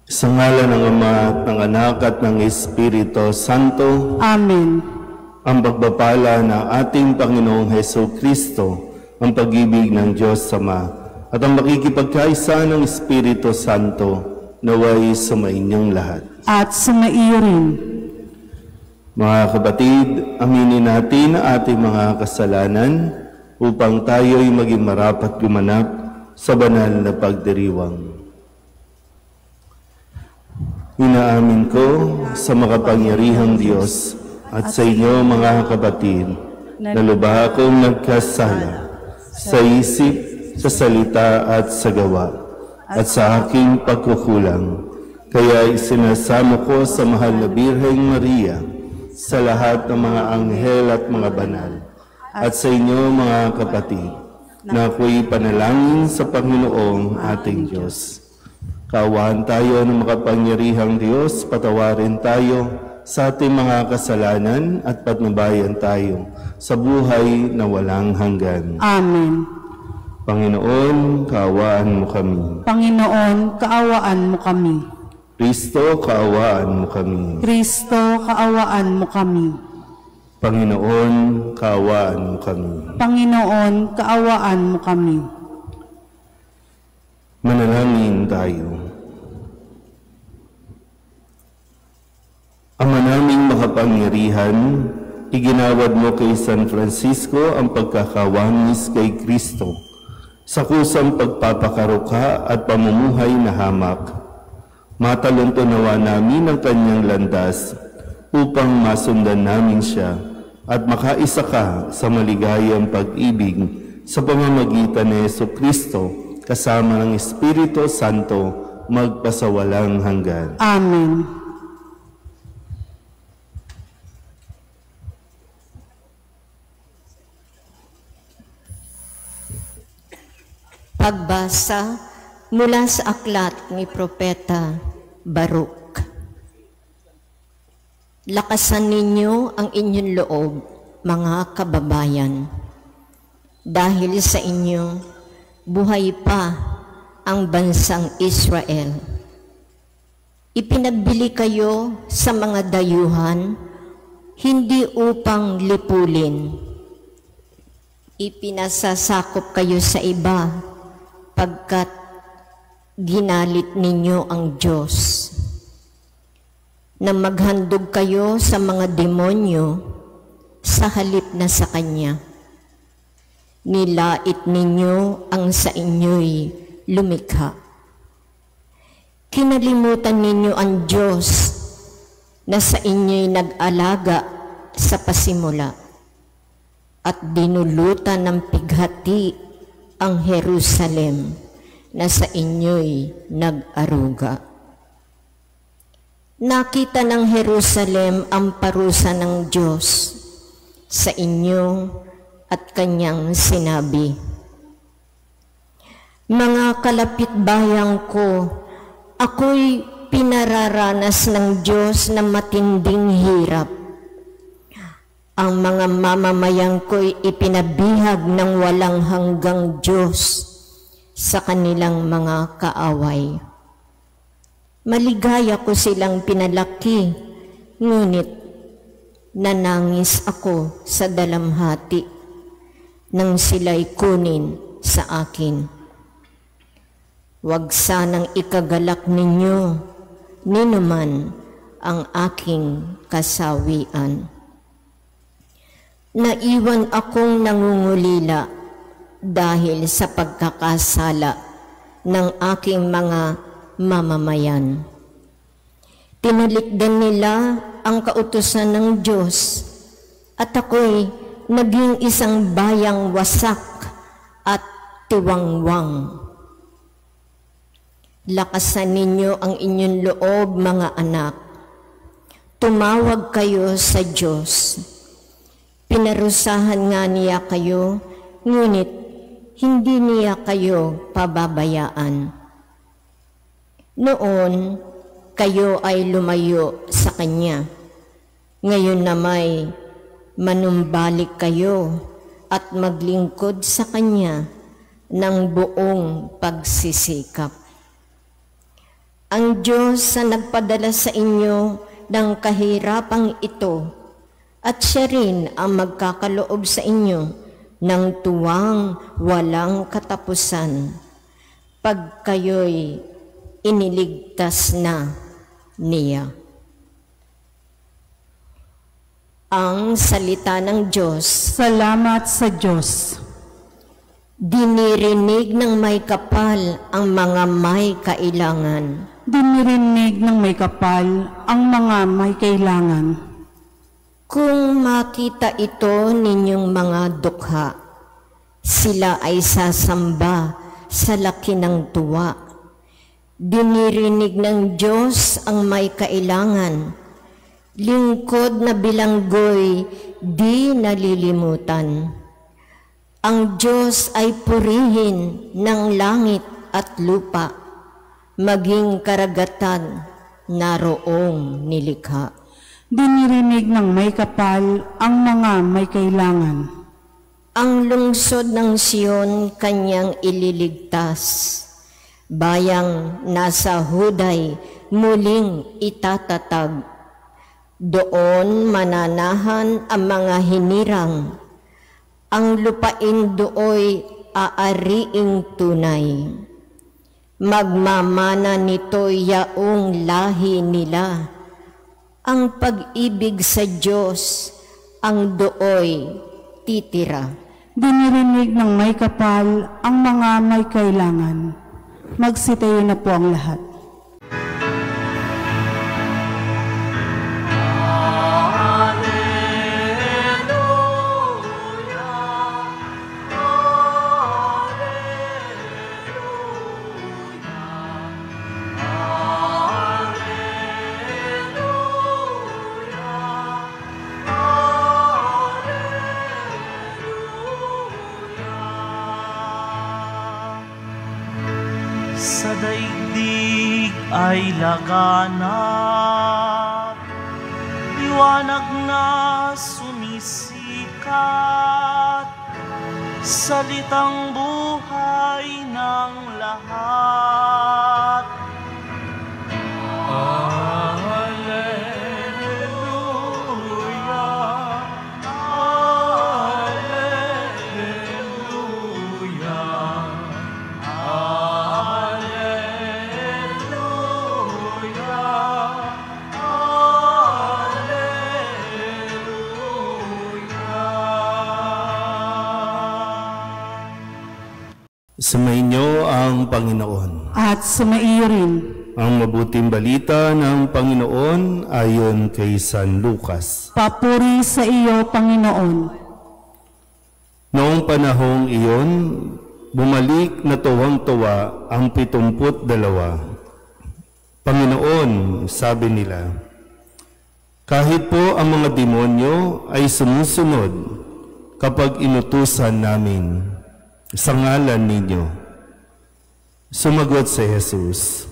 Sa ngalan ng Ama at ng Anak at ng Espiritu Santo. Amen. Ang pagbapala ng ating Panginoong Heso Kristo, ang pag-ibig ng Diyos Ama, at ang makikipagkaisa ng Espiritu Santo, naway sumainyong lahat. At sumaiyo rin. Mga kapatid, aminin natin ang ating mga kasalanan upang tayo'y maging marapat gumanap sa banal na pagdiriwang. Inaamin ko sa makapangyarihang Diyos at sa inyo mga kapatid na lubha akong nagkasala sa isip, sa salita at sa gawa at sa aking pagkukulang. Kaya isinasamo ko sa mahal na Birheng Maria, sa lahat ng mga anghel at mga banal, at sa inyo mga kapatid, na ako'y panalangin sa Panginoong ating Diyos. Kaawaan tayo ng makapangyarihang Diyos, patawarin tayo sa ating mga kasalanan at patnubayan tayo sa buhay na walang hanggan. Amen. Panginoon, kaawaan mo kami. Panginoon, kaawaan mo kami. Kristo, kaawaan mo kami. Kristo, kaawaan mo kami. Panginoon, kaawaan mo kami. Panginoon, kaawaan mo kami. Manalangin tayo. Ama naming makapangyarihan, iginawad mo kay San Francisco ang pagkakawangis kay Kristo sa kusang pagpapakarukha at pamumuhay na hamak. Mataluntunawa namin ang kanyang landas upang masundan namin siya at makaisa ka sa maligayang pag-ibig sa pamamagitan ni Jesucristo kasama ng Espiritu Santo magpasawalang hanggan. Amen. Pagbasa mula sa aklat ni Propeta Baruk. Lakasan ninyo ang inyong loob, mga kababayan, dahil sa inyo buhay pa ang bansang Israel. Ipinagbili kayo sa mga dayuhan, hindi upang lipulin. Ipinasasakop kayo sa iba, pagkat ginalit ninyo ang Diyos. Na maghandog kayo sa mga demonyo, sa halip na sa Kanya. Nilait ninyo ang sa inyo'y lumikha. Kinalimutan ninyo ang Diyos na sa inyo'y nag-alaga sa pasimula at dinulutan ng pighati ang Jerusalem na sa inyo'y nag-aruga. Nakita ng Jerusalem ang parusa ng Diyos sa inyo at kanyang sinabi, mga kalapitbayang ko, ako'y pinararanas ng Diyos na matinding hirap. Ang mga mamamayang ko'y ipinabihag ng walang hanggang Diyos sa kanilang mga kaaway. Maligaya ko silang pinalaki, ngunit nanangis ako sa dalamhati nang sila'y kunin sa akin. Huwag sanang ikagalak ninyo ninuman ang aking kasawian. Naiwan akong nangungulila dahil sa pagkakasala ng aking mga mamamayan. Tinalikdan nila ang kautusan ng Diyos at ako'y naging isang bayang wasak at tiwangwang. Lakasan ninyo ang inyong loob, mga anak. Tumawag kayo sa Diyos. Pinarusahan nga niya kayo, ngunit hindi niya kayo pababayaan. Noon, kayo ay lumayo sa Kanya. Ngayon na may manumbalik kayo at maglingkod sa Kanya ng buong pagsisikap. Ang Diyos sa nagpadala sa inyo ng kahirapang ito, at siya rin ang magkakaloob sa inyo ng tuwang walang katapusan, pag kayo'y iniligtas na niya. Ang salita ng Diyos. Salamat sa Diyos. Dinirinig ng may kapal ang mga may kailangan. Dinirinig ng may kapal ang mga may kailangan. Kung makita ito ninyong mga dukha, sila ay sasamba sa laki ng tuwa. Dinirinig ng Diyos ang may kailangan. Lingkod na bilanggoy, di nalilimutan. Ang Diyos ay purihin ng langit at lupa, maging karagatan naroong nilikha. Dinirinig ng may kapal ang mga may kailangan. Ang lungsod ng Siyon kanyang ililigtas, bayang nasa Huday muling itatatag. Doon mananahan ang mga hinirang, ang lupain dooy aariing tunay. Magmamana nito yaong lahi nila, ang pag-ibig sa Diyos ang dooy titira. Dinirinig ng may kapal ang mga may kailangan. Magsitayo na po ang lahat. Sa daigdig ay laganap, liwanag na sumisikat, salitang buhay ng lahat. Sumainyo ang Panginoon. At sumaiyo rin. Ang mabuting balita ng Panginoon ayon kay San Lucas. Papuri sa iyo, Panginoon. Noong panahong iyon, bumalik na tuwang-tuwa ang 72. Panginoon, sabi nila, kahit po ang mga demonyo ay sumusunod kapag inutusan namin sa ngalan ninyo. Sumagot si Jesus,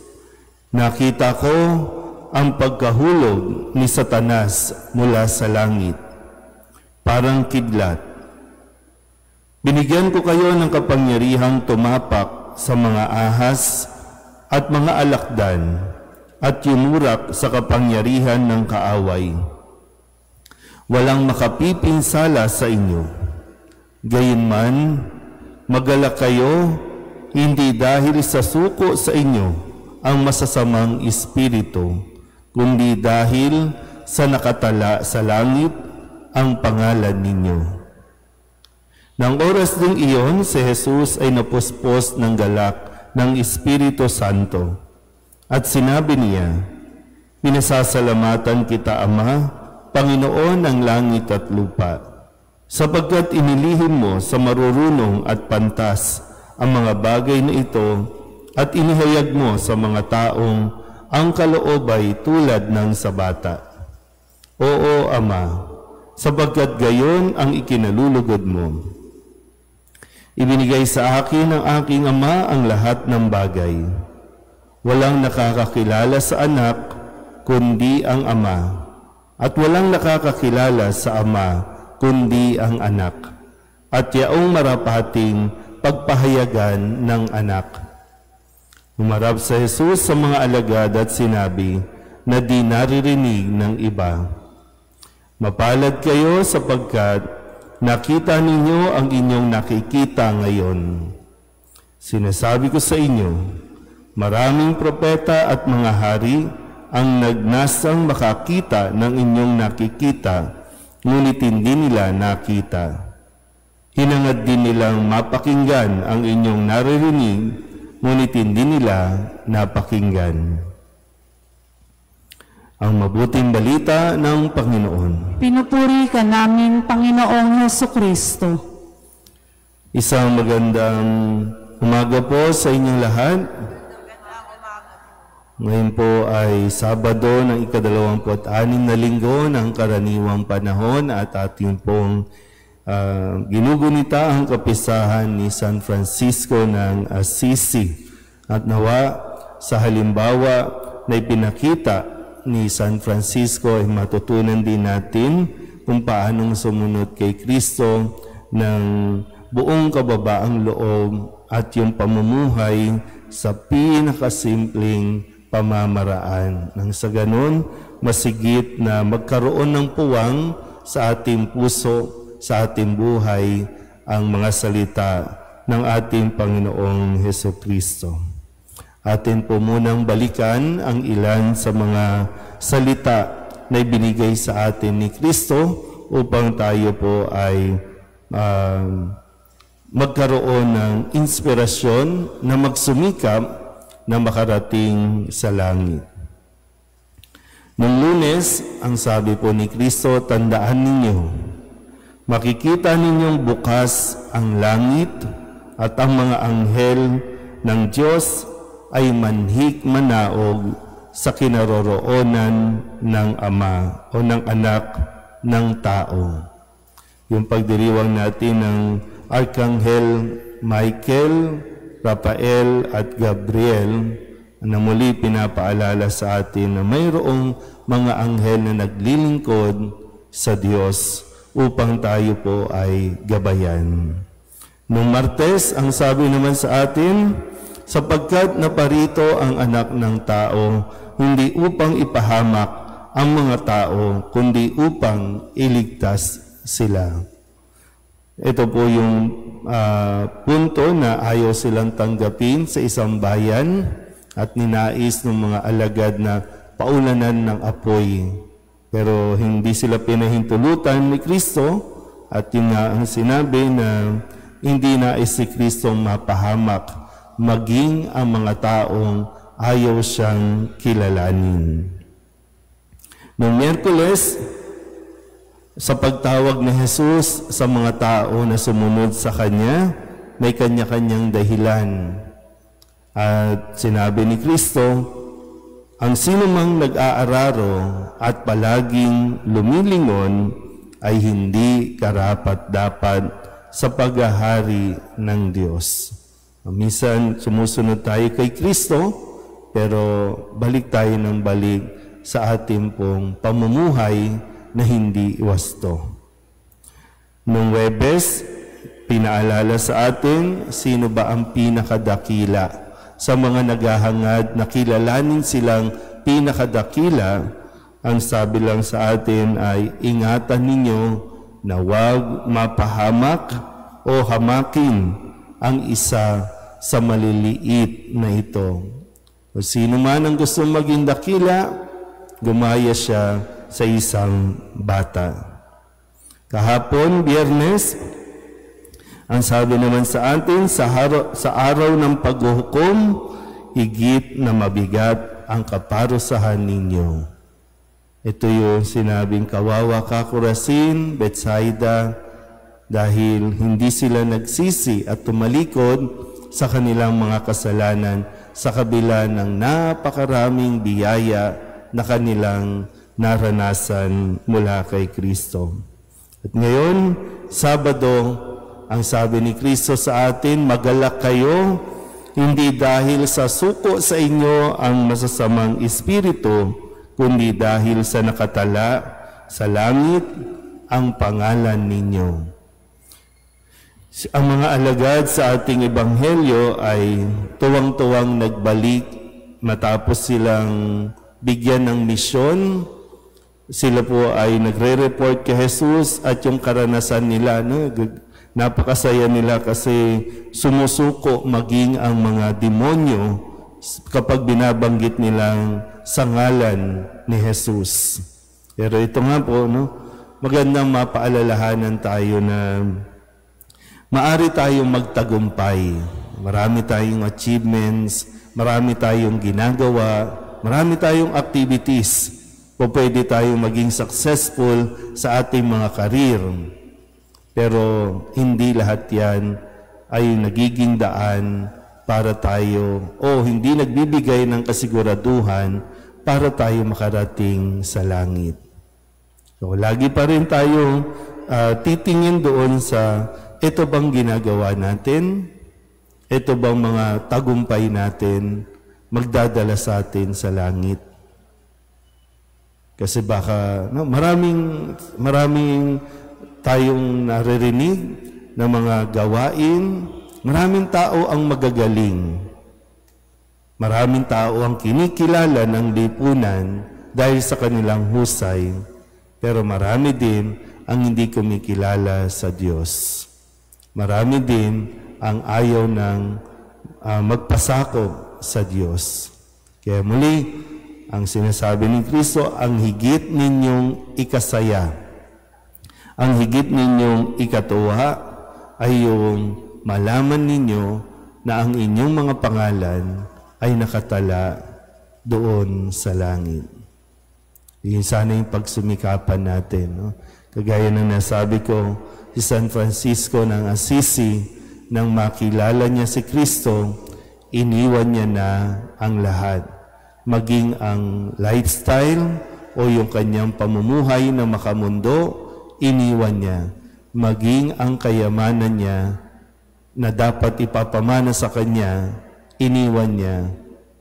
nakita ko ang pagkahulog ni Satanas mula sa langit, parang kidlat. Binigyan ko kayo ng kapangyarihang tumapak sa mga ahas at mga alakdan at yumurak sa kapangyarihan ng kaaway. Walang makapipinsala sa inyo. Gayunman, magalak kayo, hindi dahil sa suko sa inyo ang masasamang espiritu, kundi dahil sa nakatala sa langit ang pangalan ninyo. Nang oras ding iyon, si Jesus ay napuspos ng galak ng Espiritu Santo at sinabi niya, pinasasalamatan kita, Ama, Panginoon ng langit at lupa, sapagkat inilihim mo sa marurunong at pantas ang mga bagay na ito at inihayag mo sa mga taong ang kaloob ay tulad ng sa bata. Oo, Ama, sapagkat gayon ang ikinalulugod mo. Ibinigay sa akin ng aking Ama ang lahat ng bagay. Walang nakakakilala sa anak kundi ang Ama, at walang nakakakilala sa Ama kundi ang anak, at yaong marapating pagpahayagan ng anak. Humarap sa Jesus sa mga alagad at sinabi na di naririnig ng iba, "Mapalad kayo sapagkat nakita ninyo ang inyong nakikita ngayon. Sinasabi ko sa inyo, maraming propeta at mga hari ang nagnasang makakita ng inyong nakikita, ngunit hindi nila nakita. Hinangad din nilang mapakinggan ang inyong naririnig, ngunit hindi nila napakinggan." Ang mabuting balita ng Panginoon. Pinupuri ka namin, Panginoong Hesukristo. Isang magandang umaga po sa inyong lahat. Ngayon po ay Sabado ng ika-26 na linggo ng karaniwang panahon at ating pong ginugunita ang kapistahan ni San Francisco ng Assisi. At nawa sa halimbawa na ipinakita ni San Francisco ay matutunan din natin kung paanong sumunod kay Kristo ng buong kababaang loob at yung pamumuhay sa pinakasimpleng pamamaraan. Nang sa ganun, masigit na magkaroon ng puwang sa ating puso, sa ating buhay, ang mga salita ng ating Panginoong Hesukristo. Atin po munang balikan ang ilan sa mga salita na ibinigay sa atin ni Kristo upang tayo po ay magkaroon ng inspirasyon na magsumikap na makarating sa langit. Noong Lunes, ang sabi po ni Kristo, tandaan ninyo, makikita ninyong bukas ang langit at ang mga anghel ng Diyos ay manhik manaog sa kinaroroonan ng Ama o ng Anak ng Tao. Yung pagdiriwang natin ng Arkanghel Michael, Rafael at Gabriel na muli pinapaalala sa atin na mayroong mga anghel na naglilingkod sa Diyos upang tayo po ay gabayan. Noong Martes, ang sabi naman sa atin, sapagkat naparito ang Anak ng Tao, hindi upang ipahamak ang mga tao, kundi upang iligtas sila. Ito po yung punto na ayaw silang tanggapin sa isang bayan at ninais ng mga alagad na paulanan ng apoy. Pero hindi sila pinahintulutan ni Kristo at yun nga ang sinabi na hindi nais si Kristo mapahamak maging ang mga taong ayaw siyang kilalanin. Noong Miyerkules, sa pagtawag ni Jesus sa mga tao na sumunod sa Kanya, may kanya-kanyang dahilan. At sinabi ni Kristo, ang sinumang nag-aararo at palaging lumilingon ay hindi karapat-dapat sa paghahari ng Diyos. Minsan sumusunod tayo kay Kristo, pero balik tayo ng balik sa ating pong pamumuhay na hindi wasto. Noong Huwebes, pinaalala sa atin sino ba ang pinakadakila. Sa mga naghahangad na kilalanin silang pinakadakila, ang sabi lang sa atin ay ingatan ninyo na huwag mapahamak o hamakin ang isa sa maliliit na ito. O sino man ang gusto maging dakila, gumaya siya sa isang bata. Kahapon, Biyernes, ang sabi naman sa atin, sa araw ng paghuhukom, higit na mabigat ang kaparusahan ninyo. Ito yung sinabing kawawa ka Corazin, Betsaida, dahil hindi sila nagsisi at tumalikod sa kanilang mga kasalanan sa kabila ng napakaraming biyaya na kanilang naranasan mula kay Kristo. At ngayon, Sabado, ang sabi ni Kristo sa atin, magalak kayo, hindi dahil sa suko sa inyo ang masasamang espiritu, kundi dahil sa nakatala sa langit ang pangalan ninyo. Ang mga alagad sa ating ebanghelyo ay tuwang-tuwang nagbalik matapos silang bigyan ng misyon. Sila po ay nagre-report kay Jesus at yung karanasan nila, napakasaya nila kasi sumusuko maging ang mga demonyo kapag binabanggit nilang sa ngalan ni Jesus. Pero ito nga po, magandang mapaalalahanan tayo na maari tayong magtagumpay. Marami tayong achievements, marami tayong ginagawa, marami tayong activities. O pwede tayong maging successful sa ating mga karir. Pero hindi lahat yan ay nagiging daan para tayo o hindi nagbibigay ng kasiguraduhan para tayo makarating sa langit. So lagi pa rin tayo titingin doon sa ito bang ginagawa natin? Ito bang mga tagumpay natin magdadala sa atin sa langit? Kasi baka maraming tayong naririnig na mga gawain, maraming tao ang magagaling. Maraming tao ang kinikilala ng lipunan dahil sa kanilang husay, pero marami din ang hindi kumikilala sa Diyos. Marami din ang ayaw ng magpasakop sa Diyos. Kaya muli, ang sinasabi ni Kristo, ang higit ninyong ikasaya, ang higit ninyong ikatuwa ay yung malaman ninyo na ang inyong mga pangalan ay nakatala doon sa langit. Yun sana yung pagsumikapan natin. Kagaya ng nasabi ko, si San Francisco ng Assisi, nang makilala niya si Kristo, iniwan niya na ang lahat. Maging ang lifestyle o yung kanyang pamumuhay na makamundo, iniwan niya. Maging ang kayamanan niya na dapat ipapamana sa kanya, iniwan niya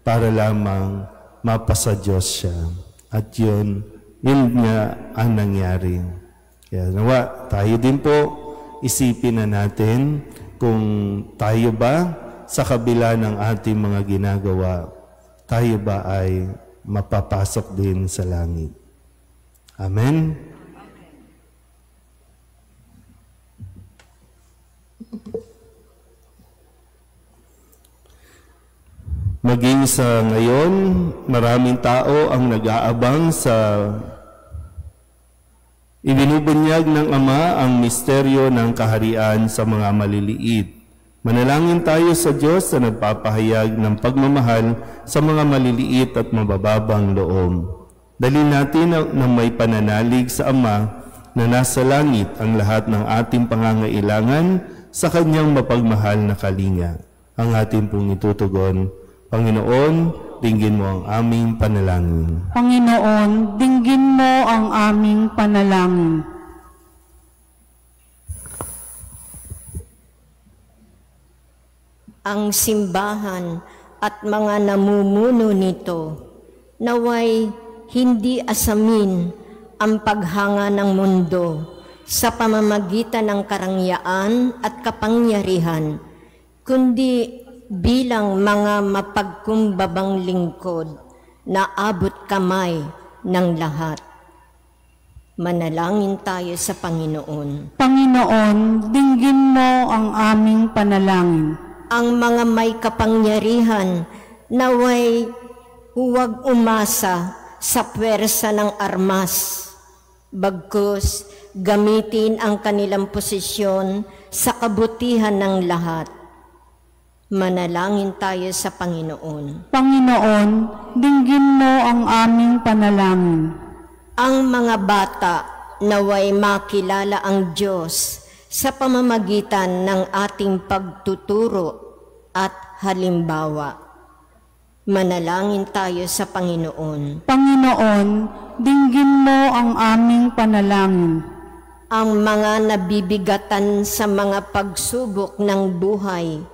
para lamang mapasa Diyos siya. At yun nga ang nangyari. Kaya nawa, tayo din po, isipin na natin kung tayo ba sa kabila ng ating mga ginagawa, tayo ba ay mapapasok din sa langit? Amen? Maging sa ngayon, maraming tao ang nag-aabang sa ibinubunyag ng Ama ang misteryo ng kaharian sa mga maliliit. Manalangin tayo sa Diyos na nagpapahayag ng pagmamahal sa mga maliliit at mabababang loob. Dalhin natin na may pananalig sa Ama na nasa langit ang lahat ng ating pangangailangan sa Kanyang mapagmahal na kalinga. Ang ating pong itutugon, Panginoon, dinggin mo ang aming panalangin. Panginoon, dinggin mo ang aming panalangin. Ang simbahan at mga namumuno nito, naway hindi asamin ang paghanga ng mundo sa pamamagitan ng karangyaan at kapangyarihan, kundi bilang mga mapagkumbabang lingkod na abot kamay ng lahat. Manalangin tayo sa Panginoon. Panginoon, dinggin mo ang aming panalangin. Ang mga may kapangyarihan naway huwag umasa sa puwersa ng armas, bagkus gamitin ang kanilang posisyon sa kabutihan ng lahat. Manalangin tayo sa Panginoon. Panginoon, dinggin mo ang aming panalangin. Ang mga bata naway makilala ang Diyos sa pamamagitan ng ating pagtuturo at halimbawa. Manalangin tayo sa Panginoon. Panginoon, dinggin mo ang aming panalangin. Ang mga nabibigatan sa mga pagsubok ng buhay,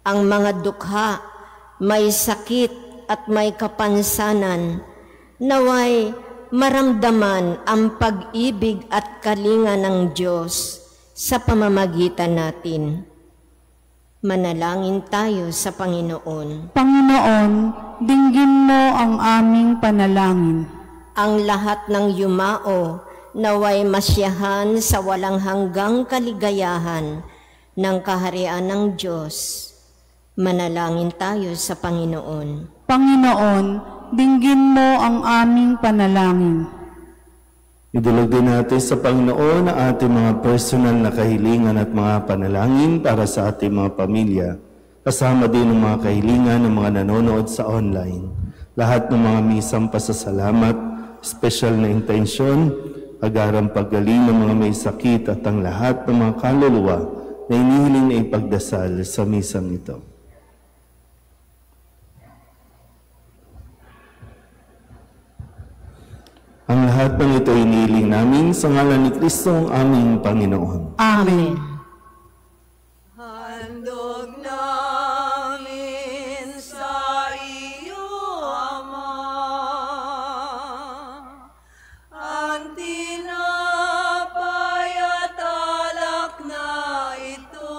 ang mga dukha, may sakit at may kapansanan, naway maramdaman ang pag-ibig at kalinga ng Diyos sa pamamagitan natin. Manalangin tayo sa Panginoon. Panginoon, dinggin mo ang aming panalangin. Ang lahat ng yumao naway masyahan sa walang hanggang kaligayahan ng kaharian ng Diyos. Manalangin tayo sa Panginoon. Panginoon, dinggin mo ang aming panalangin. Idulog din natin sa Panginoon ang ating mga personal na kahilingan at mga panalangin para sa ating mga pamilya. Kasama din ang mga kahilingan ng mga nanonood sa online. Lahat ng mga misang pasasalamat, special na intensyon, agarang paggaling ng mga may sakit at ang lahat ng mga kaluluwa na inihiling na ipagdasal sa misang ito. Ang lahat ng ito inihiling namin sa ngalan ni Kristo ang aming Panginoon. Amen. Handog namin sa iyo, Ama, ang tinapay at alak na ito.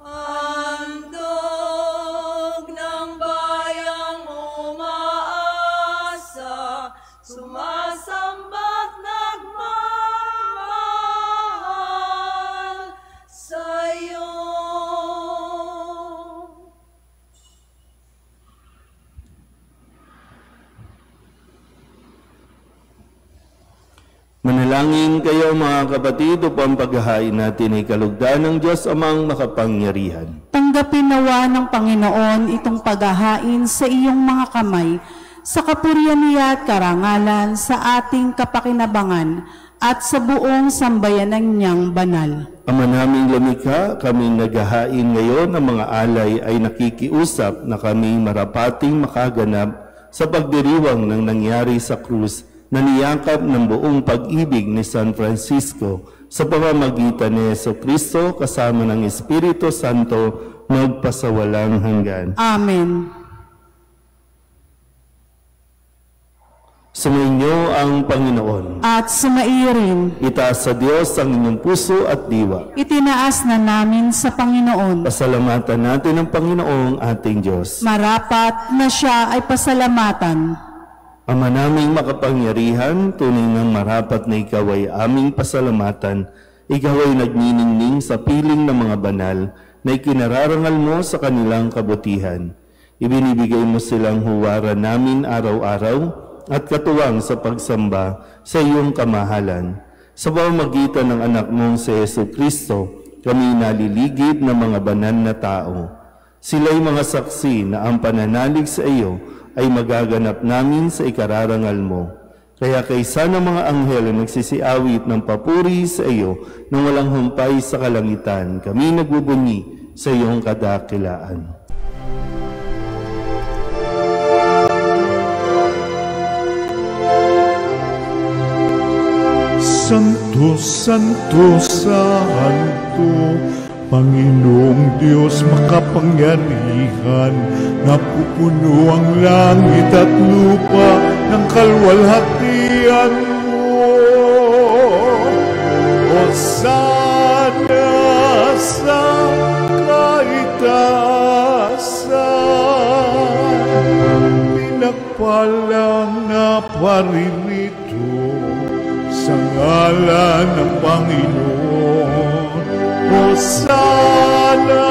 Handog ng bayang umaasa, sumasamba't nagmamahal sa'yo. Manalangin kayo mga kapatid upang paghahain natin ay kalugdan ng Diyos Amang makapangyarihan. Tanggapin nawa ng Panginoon itong paghahain sa iyong mga kamay, sa kapurihan niya at karangalan, sa ating kapakinabangan, at sa buong sambayanan niyang banal. Ama naming lumikha, kaming naghahain ngayon ng mga alay ay nakikiusap na kaming marapating makaganap sa pagdiriwang ng nangyari sa krus na niyakap ng buong pag-ibig ni San Francisco sa pamamagitan ni Jesucristo kasama ng Espiritu Santo magpasawalang hanggan. Amen. Sumainyo ang Panginoon. At sumaiyo rin, Itaas sa Diyos ang inyong puso at diwa. itinaas na namin sa Panginoon. Pasalamatan natin ang Panginoong ating Diyos. Marapat na siya ay pasalamatan. Ama naming makapangyarihan, tunay ng marapat na ikaw ay aming pasalamatan. Ikaw ay nagniningning sa piling ng mga banal na ikinararangal mo sa kanilang kabutihan. Ibinibigay mo silang huwaran namin araw-araw at katuwang sa pagsamba sa iyong kamahalan. Sa pamamagitan ng anak mong si Jesucristo, kami naliligid ng mga banal na tao. Sila'y mga saksi na ang pananalig sa iyo ay magaganap namin sa ikararangal mo. Kaya kaysa ng mga anghel na nagsisiawit ng papuri sa iyo nang walang humpay sa kalangitan, kami nagbubunyi sa iyong kadakilaan. Santo, Santo, Santo, Panginoong Diyos makapangyarihan, napupuno ang langit at lupa ng kalwalhatian mo. Hosana sa kaitaasan, pinagpalang na paririto sa ngalan ng Panginoon. Hosana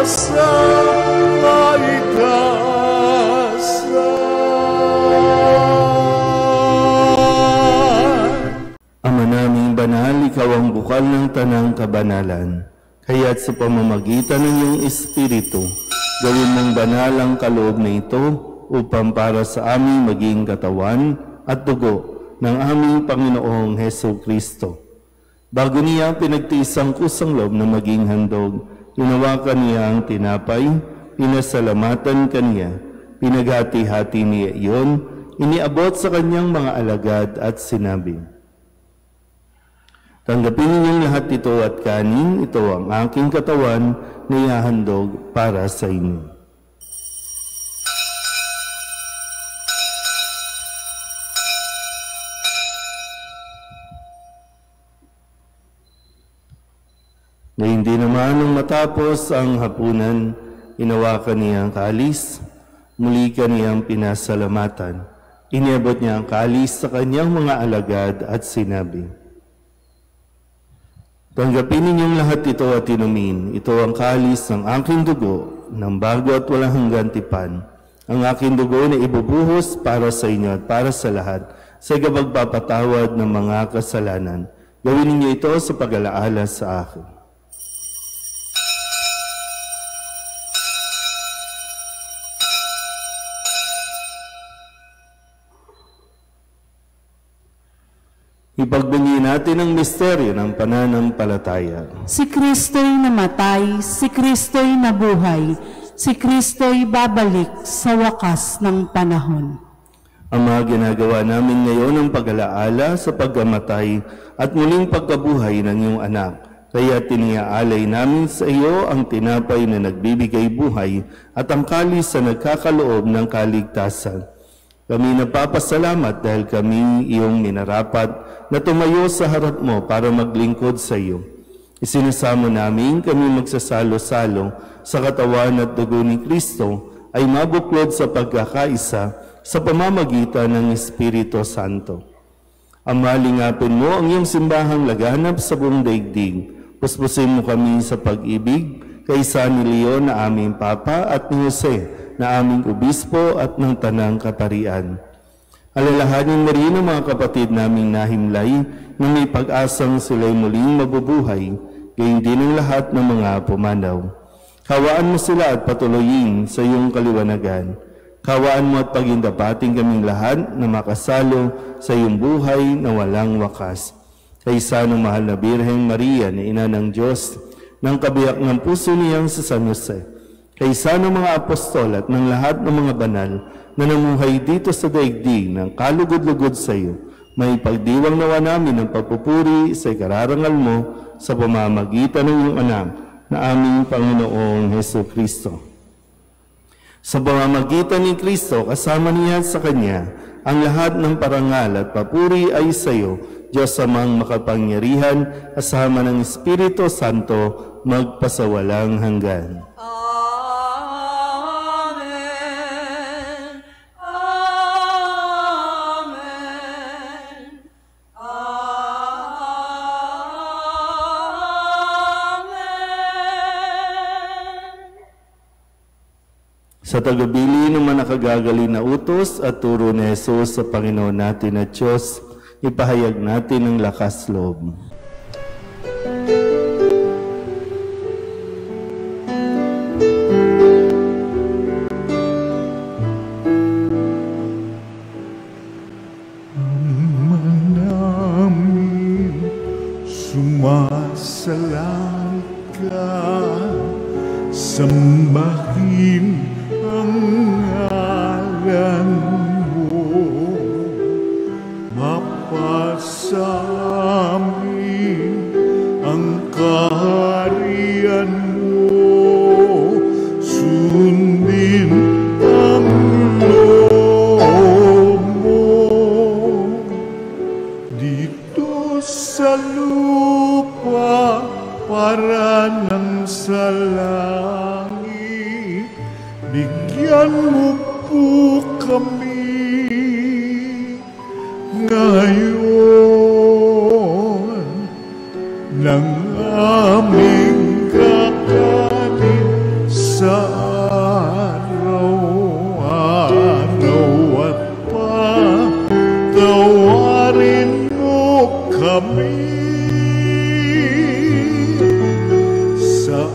sa kaitaasan. Ama naming banal, ikaw ang bukal ng tanang kabanalan. Kaya't sa pamamagitan ng iyong Espiritu, gawin mong banal ang kaloob na ito upang para sa aming maging katawan at dugo ng aming Panginoong Jesucristo. Bago niya pinagtiis ang kusang loob na maging handog, hinawakan niya ang tinapay, pinasalamatan kaniya, pinaghati-hati niya iyon, iniabot sa kanyang mga alagad at sinabi, "Tanggapin ninyong lahat ito at kanin, ito ang aking katawan na ihahandog para sa inyo." Hindi naman nung matapos ang hapunan, inawakan niya ang kalis, muli kaniyang pinasalamatan. Iniabot niya ang kalis sa kanyang mga alagad at sinabi, "Tanggapin ninyong lahat ito at inumin. Ito ang kalis ng aking dugo, ng bago at walang hanggan tipan. Ang aking dugo na ibubuhos para sa inyo at para sa lahat, sa ikapagpapatawad ng mga kasalanan. Gawin ninyo ito sa pag-alaala sa akin." Ipagbunyi natin ang misteryo ng pananampalataya. Si Kristo'y namatay, si Kristo'y nabuhay, si Kristo'y babalik sa wakas ng panahon. Ama, ginagawa namin ngayon ang pag-alaala sa pagkamatay at muling pagkabuhay ng iyong anak. Kaya tiniaalay namin sa iyo ang tinapay na nagbibigay buhay at ang kalis na nagkakaloob ng kaligtasan. Kami napapasalamat dahil kami iyong minarapat na tumayo sa harap mo para maglingkod sa iyo. Isinasamo namin kami magsasalo-salo sa katawan at dugo ni Kristo ay mabuklod sa pagkakaisa sa pamamagitan ng Espiritu Santo. Ama, lingapin mo ang iyong simbahang laganap sa buong daigdig. Puspusin mo kami sa pag-ibig kay San Leon na aming Papa at ni Jose na aming obispo at ng tanang kaparian. Alalahanin mo rin ang mga kapatid naming nahimlay na may pag-asang sila'y muling mabubuhay, gayon din ang lahat ng mga pumanaw. Kawaan mo sila at patuloyin sa iyong kaliwanagan. Kawaan mo at pagindapating kaming lahat na makasalo sa iyong buhay na walang wakas. Kaysa ng mahal na Birheng Maria na Ina ng Diyos, ng kabiyak ng puso niyang sa San Jose, kaysa ng mga apostol at ng lahat ng mga banal na namuhay dito sa daigdig ng kalugod-lugod sa iyo, may pagdiwang nawa namin ng pagpupuri sa ikararangal mo sa pamamagitan ng iyong anak na aming Panginoong Hesukristo. Sa pamamagitan ni Kristo, kasama niya sa Kanya, ang lahat ng parangal at papuri ay sa iyo, Diyos amang makapangyarihan, kasama ng Espiritu Santo, magpasawalang hanggan. Sa tagabili ng manakagagali na utos at turo ni Jesus sa Panginoon natin at Diyos, ipahayag natin ang lakas loob. Namin sumasalang ka, sambahin ang ngalan mo, mapasamin ang kaharian mo, sundin ang loob mo, dito sa lupa para ng sa langit. Bigyan mo po kami ngayon ng aming kakanin sa araw-araw at patawarin mo kami sa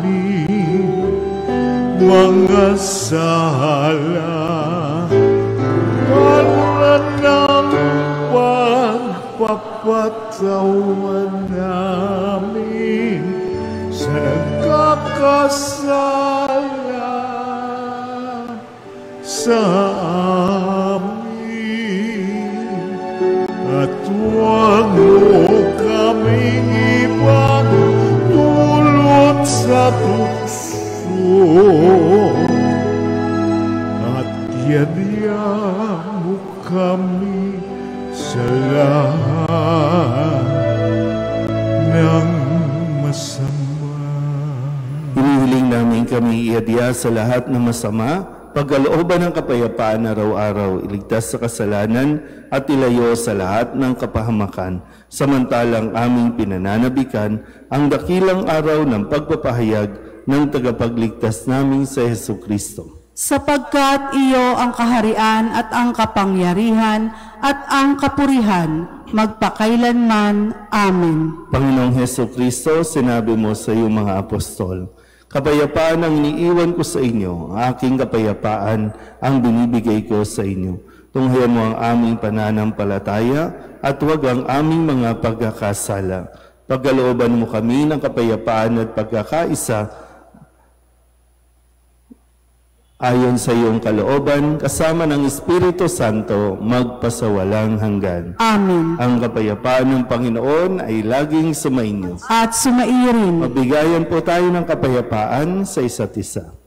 aming mga sala, para ng pagpapatawan namin sa nagkakasala sa amin, at huwag mo kaming ibang dulot sa tukso, at yadya mo kami sa lahat ng masama. Hinihiling namin kami iadya sa lahat ng masama, pagkalooban ng kapayapaan araw-araw, iligtas sa kasalanan at ilayo sa lahat ng kapahamakan, samantalang aming pinananabikan ang dakilang araw ng pagpapahayag ng tagapagligtas namin sa Jesucristo. Sapagkat iyo ang kaharian at ang kapangyarihan at ang kapurihan, magpakailanman. Amen. Panginoong Jesucristo, sinabi mo sa iyong mga apostol, kapayapaan ang iniiwan ko sa inyo, ang aking kapayapaan ang binibigay ko sa inyo. Tunghayan mo ang aming pananampalataya at huwag ang aming mga pagkakasala. Pagkalooban mo kami ng kapayapaan at pagkakaisa ayon sa iyong kalooban, kasama ng Espiritu Santo, magpasawalang hanggan. Amen. Ang kapayapaan ng Panginoon ay laging sumainyo. At sumaiyo rin. Mabigayan po tayo ng kapayapaan sa isa't isa.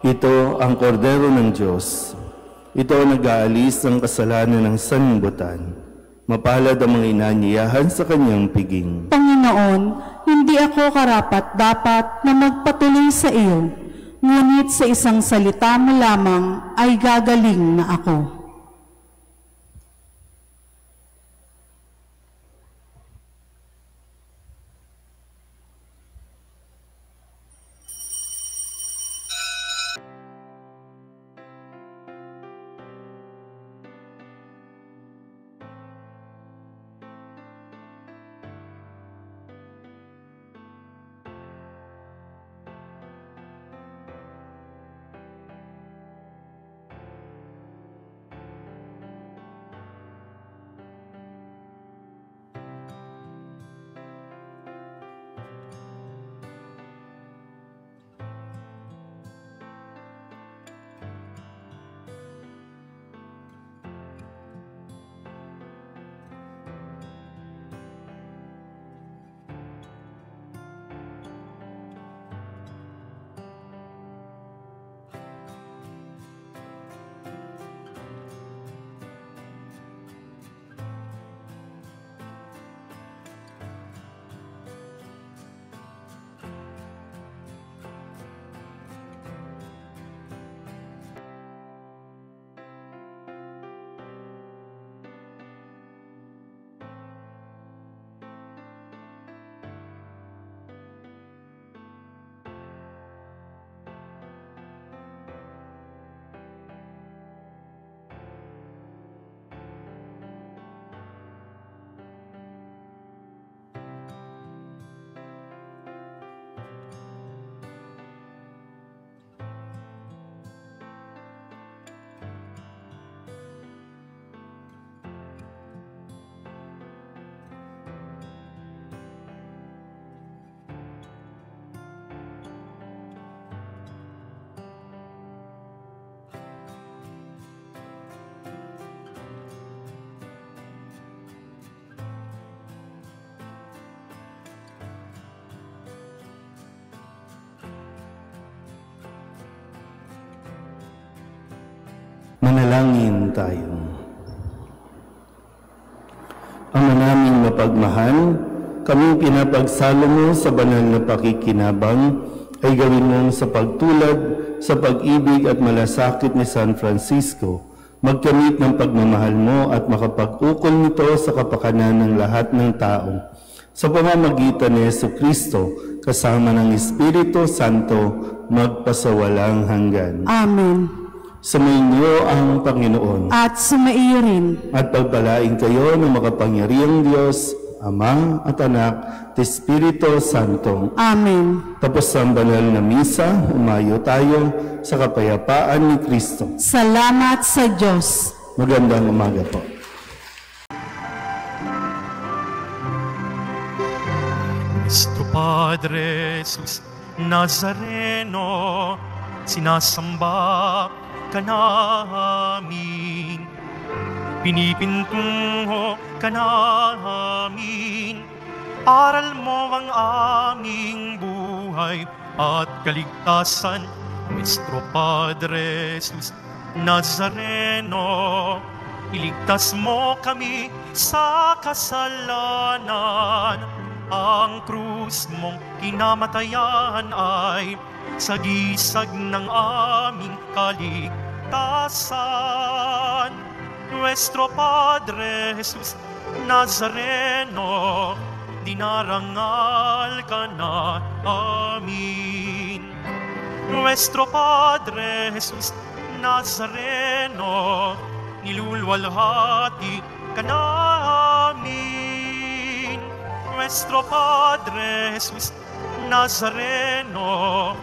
Ito ang kordero ng Diyos. Ito ang nag-aalis ng kasalanan ng sanlibutan. Mapalad ang mga inanyayahan sa kanyang piging. Panginoon, hindi ako karapat-dapat na magpatuloy sa iyo, ngunit sa isang salita mo lamang ay gagaling na ako. Manalangin tayo. Ama naming mapagmahal, kaming pinapagsalo mo sa banal na pakikinabang ay gawin mong sa pagtulad, sa pag-ibig at malasakit ni San Francisco, magkamit ng pagmamahal mo at makapag-ukol nito sa kapakanan ng lahat ng tao. Sa pamamagitan ni Jesucristo, kasama ng Espiritu Santo, magpasawalang hanggan. Amen. Sumainyo ang Panginoon. At sumaiyo rin. At pagpalain kayo ng makapangyarihang Diyos, Ama at Anak, at Espiritu Santo. Amen. Tapos ang banal na misa, umayo tayo sa kapayapaan ni Kristo. Salamat sa Diyos. Magandang umaga po. Cristo Padre Jesus Nazareno, sinasamba ka namin, pinipintungo ka namin, aral mo ang aming buhay at kaligtasan. Nuestro Padre Jesus Nazareno, iligtas mo kami sa kasalanan. Ang krus mong kinamatayan ay sagisag ng aming kaligtasan. Nuestro Padre Jesus Nazareno, dinarangal ka na amin. Nuestro Padre Jesus Nazareno, nilulwalhati ka namin. Nuestro Padre Jesus Nazareno,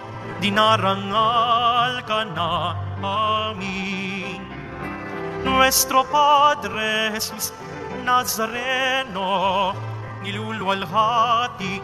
dinarangal ka na amin. Nuestro Padre Jesus Nazareno, nilulwalhati